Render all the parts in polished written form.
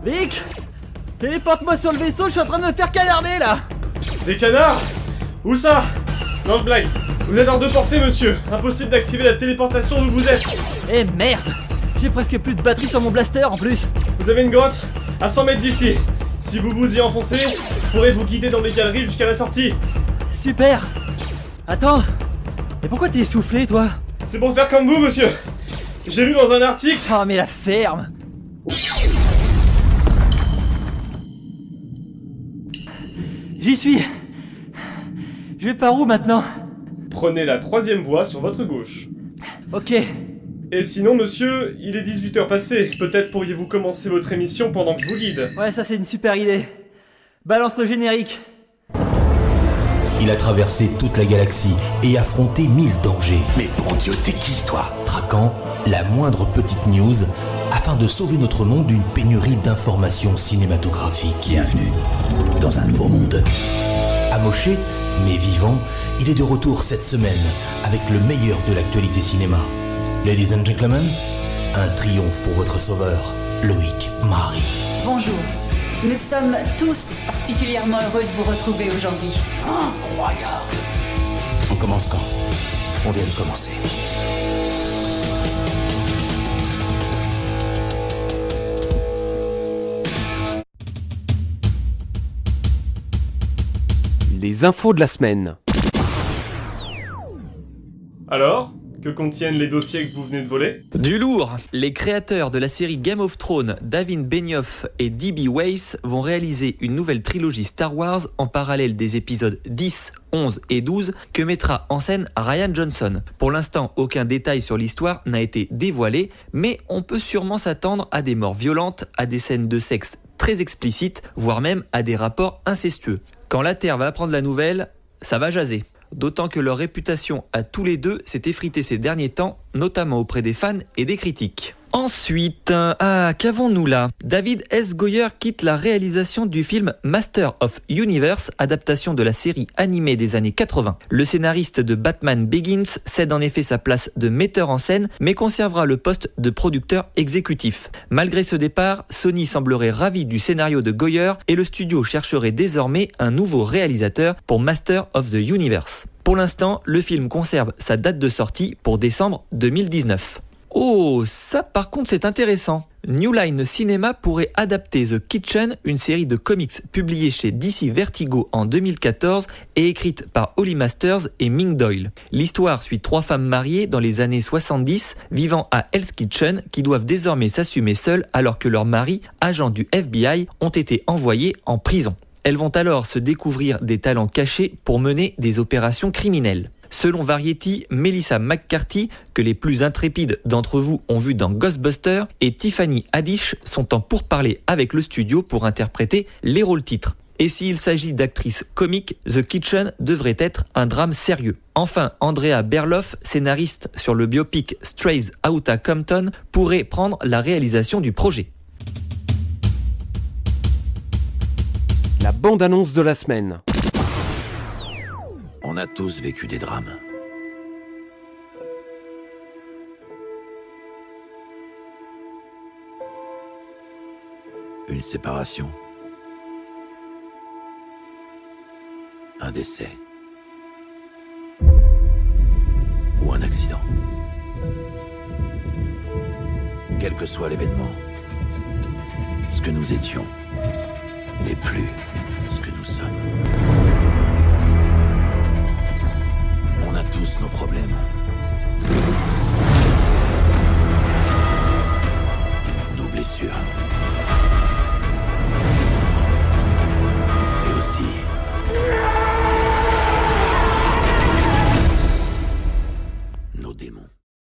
Vic, téléporte-moi sur le vaisseau, je suis en train de me faire canarder là. Des canards? Où ça? Non, je blague. Vous êtes hors de portée, monsieur. Impossible d'activer la téléportation d'où vous êtes. Eh merde, j'ai presque plus de batterie sur mon blaster en plus. Vous avez une grotte à 100 mètres d'ici. Si vous vous y enfoncez, je pourrai vous guider dans les galeries jusqu'à la sortie. Super. Attends, et pourquoi t'es essoufflé toi? C'est pour faire comme vous, monsieur. J'ai lu dans un article... Oh mais la ferme. J'y suis. Je vais par où maintenant? Prenez la 3e voie sur votre gauche. Ok. Et sinon, monsieur, il est 18h passé. Peut-être pourriez-vous commencer votre émission pendant que je vous guide. Ouais, ça c'est une super idée. Balance le générique. Il a traversé toute la galaxie et affronté 1000 dangers, Mais bon Dieu, t'es qui, toi? traquant la moindre petite news afin de sauver notre monde d'une pénurie d'informations cinématographiques. Bienvenue dans un nouveau monde. Amoché, mais vivant, il est de retour cette semaine avec le meilleur de l'actualité cinéma. Ladies and gentlemen, un triomphe pour votre sauveur, Loïc Marie. Bonjour. Nous sommes tous particulièrement heureux de vous retrouver aujourd'hui. Incroyable. On commence quand? On vient de commencer. Les infos de la semaine. Alors, que contiennent les dossiers que vous venez de voler? Du lourd. Les créateurs de la série Game of Thrones, David Benioff et D.B. Weiss, vont réaliser une nouvelle trilogie Star Wars en parallèle des épisodes 10, 11 et 12 que mettra en scène Rian Johnson. Pour l'instant, aucun détail sur l'histoire n'a été dévoilé, mais on peut sûrement s'attendre à des morts violentes, à des scènes de sexe très explicites, voire même à des rapports incestueux. Quand la Terre va apprendre la nouvelle, ça va jaser. D'autant que leur réputation à tous les deux s'est effritée ces derniers temps, notamment auprès des fans et des critiques. Ensuite, qu'avons-nous là? David S. Goyer quitte la réalisation du film Master of Universe, adaptation de la série animée des années 80. Le scénariste de Batman Begins cède en effet sa place de metteur en scène, mais conservera le poste de producteur exécutif. Malgré ce départ, Sony semblerait ravi du scénario de Goyer et le studio chercherait désormais un nouveau réalisateur pour Master of the Universe. Pour l'instant, le film conserve sa date de sortie pour décembre 2019. Oh, ça par contre c'est intéressant. New Line Cinema pourrait adapter The Kitchen, une série de comics publiée chez DC Vertigo en 2014 et écrite par Holly Masters et Ming Doyle. L'histoire suit 3 femmes mariées dans les années 70 vivant à Hell's Kitchen qui doivent désormais s'assumer seules alors que leurs maris, agents du FBI, ont été envoyés en prison. Elles vont alors se découvrir des talents cachés pour mener des opérations criminelles. Selon Variety, Melissa McCarthy, que les plus intrépides d'entre vous ont vu dans Ghostbusters, et Tiffany Haddish sont en pourparlers avec le studio pour interpréter les rôles titres. Et s'il s'agit d'actrices comiques, The Kitchen devrait être un drame sérieux. Enfin, Andrea Berloff, scénariste sur le biopic Strays Outta Compton, pourrait prendre la réalisation du projet. La bande-annonce de la semaine. On a tous vécu des drames. Une séparation. Un décès. Ou un accident. Quel que soit l'événement, ce que nous étions n'est plus ce que nous sommes. On a tous nos problèmes. Nos blessures. Et aussi... nos démons.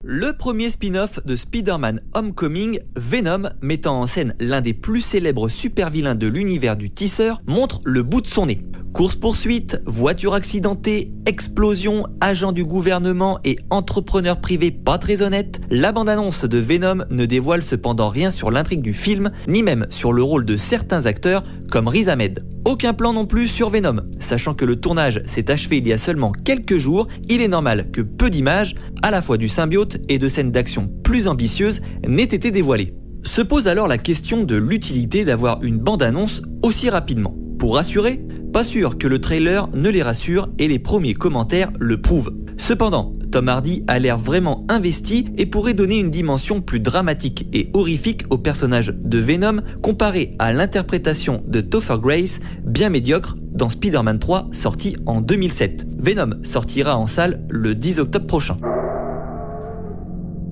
Le premier spin-off de Spider-Man Homecoming, Venom, mettant en scène l'un des plus célèbres super-vilains de l'univers du tisseur, montre le bout de son nez. Course-poursuite, voiture accidentée, explosion, agent du gouvernement et entrepreneur privé pas très honnête, la bande-annonce de Venom ne dévoile cependant rien sur l'intrigue du film, ni même sur le rôle de certains acteurs comme Riz Ahmed. Aucun plan non plus sur Venom. Sachant que le tournage s'est achevé il y a seulement quelques jours, il est normal que peu d'images, à la fois du symbiote et de scènes d'action plus ambitieuses, n'aient été dévoilées. Se pose alors la question de l'utilité d'avoir une bande-annonce aussi rapidement. Pour rassurer? Pas sûr que le trailer ne les rassure et les premiers commentaires le prouvent. Cependant, Tom Hardy a l'air vraiment investi et pourrait donner une dimension plus dramatique et horrifique au personnage de Venom comparé à l'interprétation de Topher Grace, bien médiocre, dans Spider-Man 3 sorti en 2007. Venom sortira en salle le 10 octobre prochain.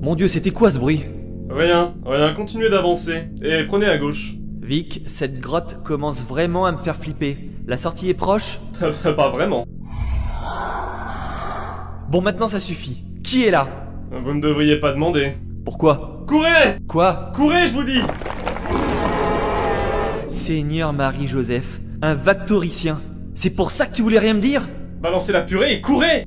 Mon Dieu, c'était quoi ce bruit? Rien, continuez d'avancer. Et prenez à gauche. Vic, cette grotte commence vraiment à me faire flipper. La sortie est proche? Pas vraiment. Bon, maintenant ça suffit. Qui est là? Vous ne devriez pas demander. Pourquoi? Courez! Quoi? Courez, je vous dis! Seigneur Marie-Joseph, un vactoricien. C'est pour ça que tu voulais rien me dire? Balancez la purée et courez!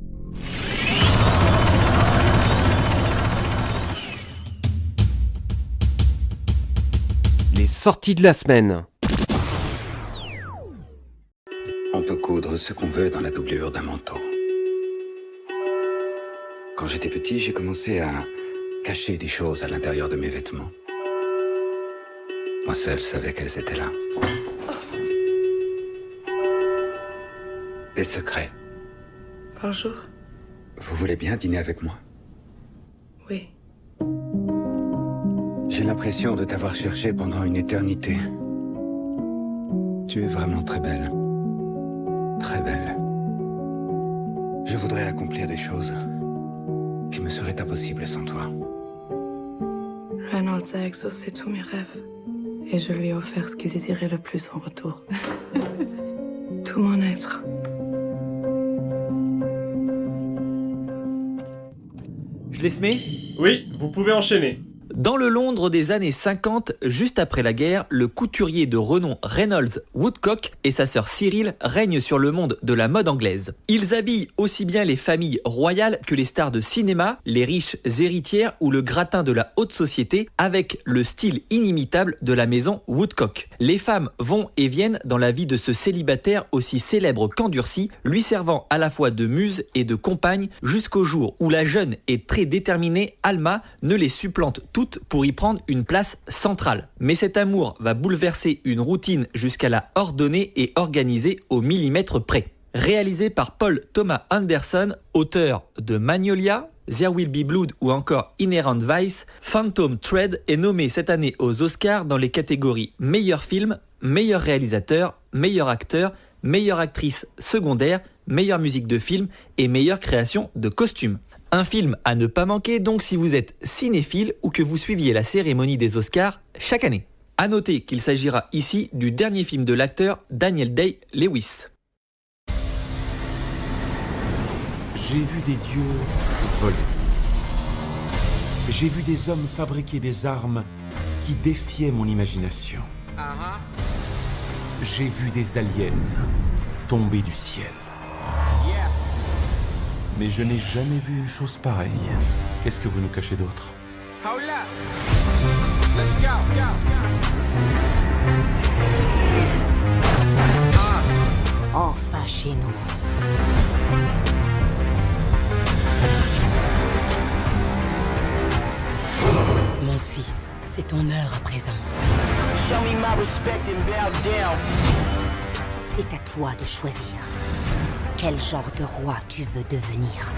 Les sorties de la semaine. On peut coudre ce qu'on veut dans la doublure d'un manteau. Quand j'étais petit, j'ai commencé à cacher des choses à l'intérieur de mes vêtements. Moi seul savais qu'elles étaient là. Des secrets. Bonjour. Vous voulez bien dîner avec moi? Oui. J'ai l'impression de t'avoir cherché pendant une éternité. Tu es vraiment très belle. Très belle. Je voudrais accomplir des choses qui me seraient impossibles sans toi. Reynolds a exaucé tous mes rêves. Et je lui ai offert ce qu'il désirait le plus en retour. Tout mon être. Je laisse mets? Oui, vous pouvez enchaîner. Dans le Londres des années 50, juste après la guerre, le couturier de renom Reynolds Woodcock et sa sœur Cyril règnent sur le monde de la mode anglaise. Ils habillent aussi bien les familles royales que les stars de cinéma, les riches héritières ou le gratin de la haute société avec le style inimitable de la maison Woodcock. Les femmes vont et viennent dans la vie de ce célibataire aussi célèbre qu'endurci, lui servant à la fois de muse et de compagne jusqu'au jour où la jeune et très déterminée Alma ne les supplante toutes pour y prendre une place centrale. Mais cet amour va bouleverser une routine jusqu'à la ordonner et organisée au millimètre près. Réalisé par Paul Thomas Anderson, auteur de Magnolia, There Will Be Blood ou encore Inherent Vice, Phantom Thread est nommé cette année aux Oscars dans les catégories meilleur film, meilleur réalisateur, meilleur acteur, meilleure actrice secondaire, meilleure musique de film et meilleure création de costumes. Un film à ne pas manquer donc si vous êtes cinéphile ou que vous suiviez la cérémonie des Oscars chaque année. A noter qu'il s'agira ici du dernier film de l'acteur Daniel Day-Lewis. J'ai vu des dieux voler. J'ai vu des hommes fabriquer des armes qui défiaient mon imagination. J'ai vu des aliens tomber du ciel. Mais je n'ai jamais vu une chose pareille. Qu'est-ce que vous nous cachez d'autre? Enfin chez nous. Mon fils, c'est ton heure à présent. C'est à toi de choisir. Quel genre de roi tu veux devenir?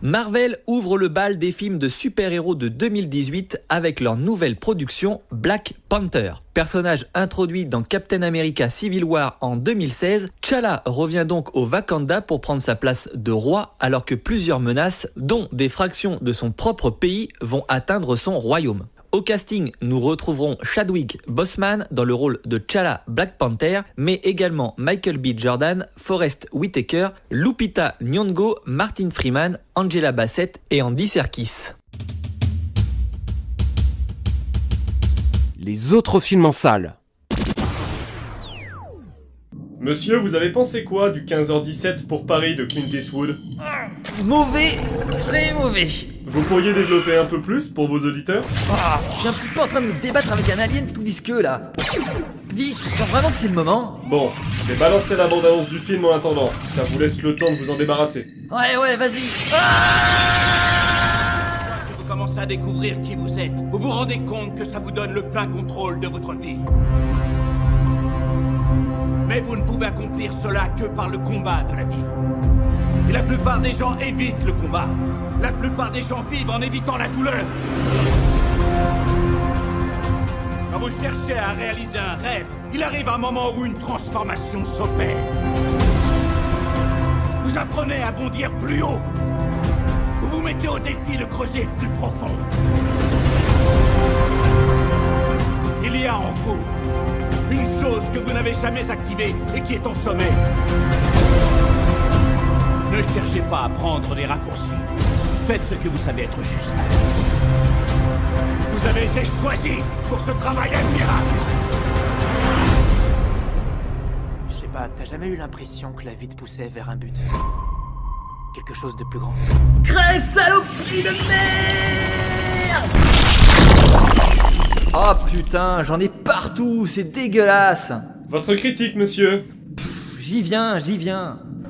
Marvel ouvre le bal des films de super-héros de 2018 avec leur nouvelle production Black Panther. Personnage introduit dans Captain America Civil War en 2016, T'Challa revient donc au Wakanda pour prendre sa place de roi alors que plusieurs menaces, dont des fractions de son propre pays, vont atteindre son royaume. Au casting, nous retrouverons Chadwick Boseman dans le rôle de T'Challa Black Panther, mais également Michael B. Jordan, Forest Whitaker, Lupita Nyong'o, Martin Freeman, Angela Bassett et Andy Serkis. Les autres films en salle. Monsieur, vous avez pensé quoi du 15h17 pour Paris de Clint Eastwood? Mauvais, très mauvais. Vous pourriez développer un peu plus pour vos auditeurs? Je suis un petit peu en train de me débattre avec un alien tout visqueux là. Vite, je crois vraiment que c'est le moment. Bon, je vais balancer la bande-annonce du film en attendant. Ça vous laisse le temps de vous en débarrasser. Ouais, vas-y. vous commencez à découvrir qui vous êtes, vous vous rendez compte que ça vous donne le plein contrôle de votre vie. Mais vous ne pouvez accomplir cela que par le combat de la vie. Et la plupart des gens évitent le combat. La plupart des gens vivent en évitant la douleur. Quand vous cherchez à réaliser un rêve, il arrive un moment où une transformation s'opère. Vous apprenez à bondir plus haut. Vous vous mettez au défi de creuser plus profond. Il y a en vous une chose que vous n'avez jamais activée et qui est en sommeil. Ne cherchez pas à prendre des raccourcis. Faites ce que vous savez être juste. Vous avez été choisi pour ce travail admirable. Je sais pas, t'as jamais eu l'impression que la vie te poussait vers un but? Quelque chose de plus grand? Crève, saloperie de merde! Oh putain, j'en ai partout, c'est dégueulasse! Votre critique, monsieur. J'y viens.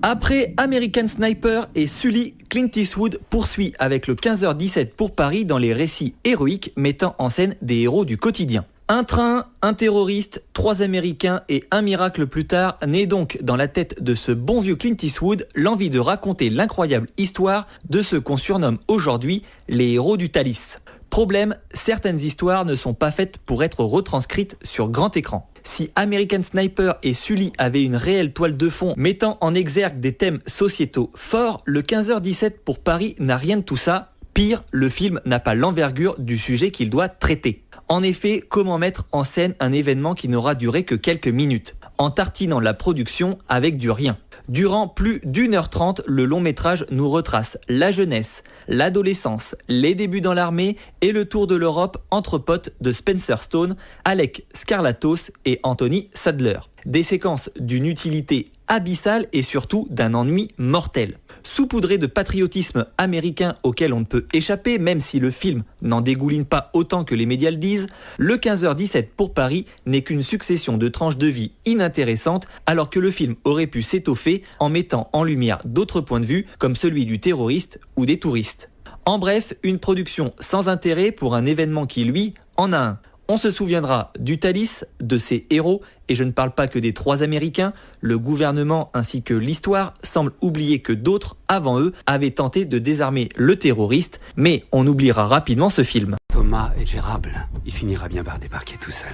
Après American Sniper et Sully, Clint Eastwood poursuit avec le 15h17 pour Paris dans les récits héroïques mettant en scène des héros du quotidien. Un train, un terroriste, 3 Américains et un miracle plus tard naît donc dans la tête de ce bon vieux Clint Eastwood l'envie de raconter l'incroyable histoire de ce qu'on surnomme aujourd'hui les héros du Thalys. Problème, certaines histoires ne sont pas faites pour être retranscrites sur grand écran. Si American Sniper et Sully avaient une réelle toile de fond mettant en exergue des thèmes sociétaux forts, le 15h17 pour Paris n'a rien de tout ça. Pire, le film n'a pas l'envergure du sujet qu'il doit traiter. En effet, comment mettre en scène un événement qui n'aura duré que quelques minutes, en tartinant la production avec du rien? Durant plus d'1h30, le long métrage nous retrace la jeunesse, l'adolescence, les débuts dans l'armée et le tour de l'Europe entre potes de Spencer Stone, Alec Skarlatos et Anthony Sadler. Des séquences d'une utilité abyssale et surtout d'un ennui mortel. Saupoudré de patriotisme américain auquel on ne peut échapper, même si le film n'en dégouline pas autant que les médias le disent, le 15h17 pour Paris n'est qu'une succession de tranches de vie inintéressantes, alors que le film aurait pu s'étoffer en mettant en lumière d'autres points de vue, comme celui du terroriste ou des touristes. En bref, une production sans intérêt pour un événement qui, lui, en a un. On se souviendra du Thalys, de ses héros, et je ne parle pas que des 3 Américains, le gouvernement ainsi que l'histoire semblent oublier que d'autres, avant eux, avaient tenté de désarmer le terroriste, mais on oubliera rapidement ce film. Thomas est gérable. Il finira bien par débarquer tout seul.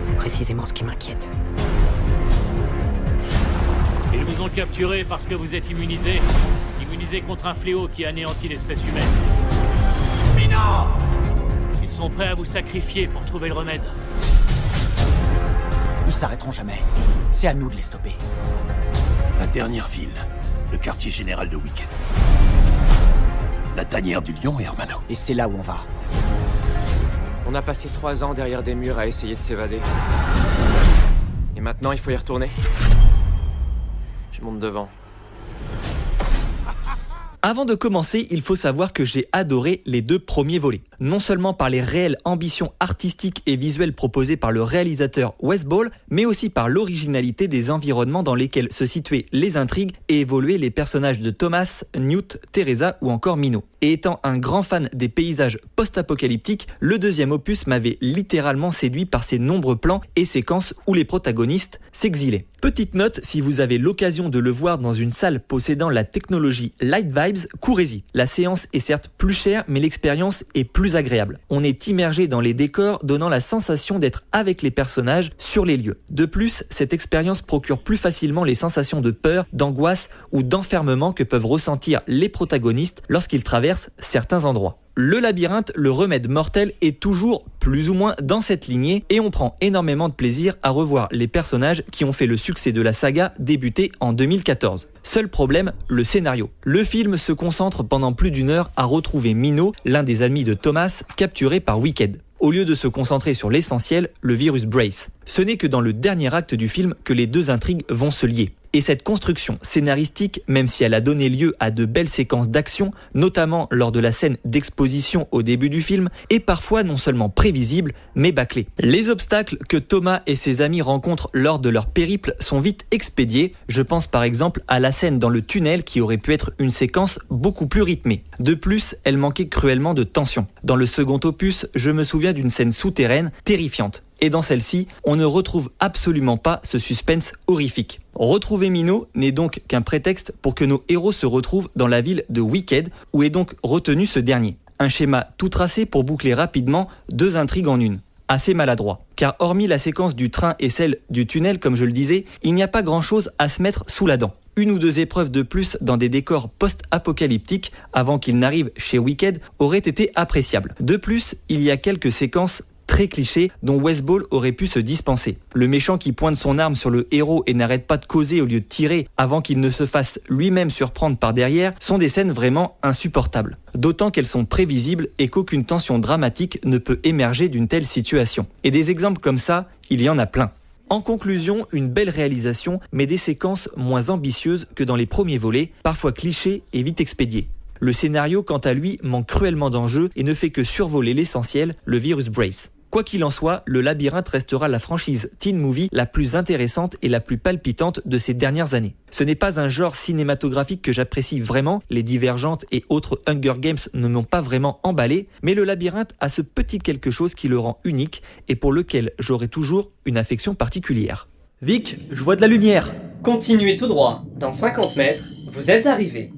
C'est précisément ce qui m'inquiète. Ils vous ont capturé parce que vous êtes immunisé contre un fléau qui anéantit l'espèce humaine. Mais non! Ils sont prêts à vous sacrifier pour trouver le remède. Ils s'arrêteront jamais. C'est à nous de les stopper. La dernière ville, le quartier général de Wicked. La tanière du lion et Hermano. Et c'est là où on va. On a passé 3 ans derrière des murs à essayer de s'évader. Et maintenant, il faut y retourner. Je monte devant. Avant de commencer, il faut savoir que j'ai adoré les 2 premiers volets. Non seulement par les réelles ambitions artistiques et visuelles proposées par le réalisateur Wes Ball, mais aussi par l'originalité des environnements dans lesquels se situaient les intrigues et évoluaient les personnages de Thomas, Newt, Teresa ou encore Minot. Et étant un grand fan des paysages post-apocalyptiques, le 2e opus m'avait littéralement séduit par ses nombreux plans et séquences où les protagonistes s'exilaient. Petite note, si vous avez l'occasion de le voir dans une salle possédant la technologie Light Vibes, courez-y. La séance est certes plus chère, mais l'expérience est plus agréable. On est immergé dans les décors, donnant la sensation d'être avec les personnages sur les lieux. De plus, cette expérience procure plus facilement les sensations de peur, d'angoisse ou d'enfermement que peuvent ressentir les protagonistes lorsqu'ils traversent certains endroits. Le labyrinthe, le remède mortel, est toujours plus ou moins dans cette lignée et on prend énormément de plaisir à revoir les personnages qui ont fait le succès de la saga débutée en 2014. Seul problème, le scénario. Le film se concentre pendant plus d'1 heure à retrouver Minot, l'un des amis de Thomas, capturé par Wicked. Au lieu de se concentrer sur l'essentiel, le virus Brace. Ce n'est que dans le dernier acte du film que les 2 intrigues vont se lier. Et cette construction scénaristique, même si elle a donné lieu à de belles séquences d'action, notamment lors de la scène d'exposition au début du film, est parfois non seulement prévisible, mais bâclée. Les obstacles que Thomas et ses amis rencontrent lors de leur périple sont vite expédiés. Je pense par exemple à la scène dans le tunnel qui aurait pu être une séquence beaucoup plus rythmée. De plus, elle manquait cruellement de tension. Dans le second opus, je me souviens d'une scène souterraine terrifiante. Et dans celle-ci, on ne retrouve absolument pas ce suspense horrifique. Retrouver Minot n'est donc qu'un prétexte pour que nos héros se retrouvent dans la ville de Wicked, où est donc retenu ce dernier. Un schéma tout tracé pour boucler rapidement 2 intrigues en une. Assez maladroit, car hormis la séquence du train et celle du tunnel, comme je le disais, il n'y a pas grand-chose à se mettre sous la dent. 1 ou 2 épreuves de plus dans des décors post-apocalyptiques avant qu'ils n'arrivent chez Wicked auraient été appréciables. De plus, il y a quelques séquences très clichés dont Wes Ball aurait pu se dispenser. Le méchant qui pointe son arme sur le héros et n'arrête pas de causer au lieu de tirer avant qu'il ne se fasse lui-même surprendre par derrière sont des scènes vraiment insupportables. D'autant qu'elles sont prévisibles et qu'aucune tension dramatique ne peut émerger d'une telle situation. Et des exemples comme ça, il y en a plein. En conclusion, une belle réalisation, mais des séquences moins ambitieuses que dans les premiers volets, parfois clichés et vite expédiés. Le scénario, quant à lui, manque cruellement d'enjeux et ne fait que survoler l'essentiel, le virus Brace. Quoi qu'il en soit, le Labyrinthe restera la franchise teen movie la plus intéressante et la plus palpitante de ces dernières années. Ce n'est pas un genre cinématographique que j'apprécie vraiment, les Divergentes et autres Hunger Games ne m'ont pas vraiment emballé, mais le Labyrinthe a ce petit quelque chose qui le rend unique et pour lequel j'aurai toujours une affection particulière. Vic, je vois de la lumière. Continuez tout droit. Dans 50 mètres, vous êtes arrivé.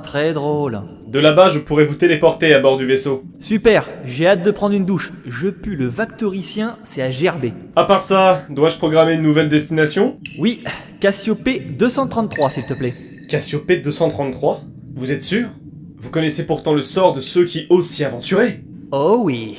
Très drôle. De là-bas, je pourrais vous téléporter à bord du vaisseau. Super, j'ai hâte de prendre une douche. Je pue le Vactoricien, c'est à gerber. À part ça, dois-je programmer une nouvelle destination? Oui, Cassiopée 233 s'il te plaît. Cassiopée 233? Vous êtes sûr? Vous connaissez pourtant le sort de ceux qui osent s'y aventurer. Oh oui.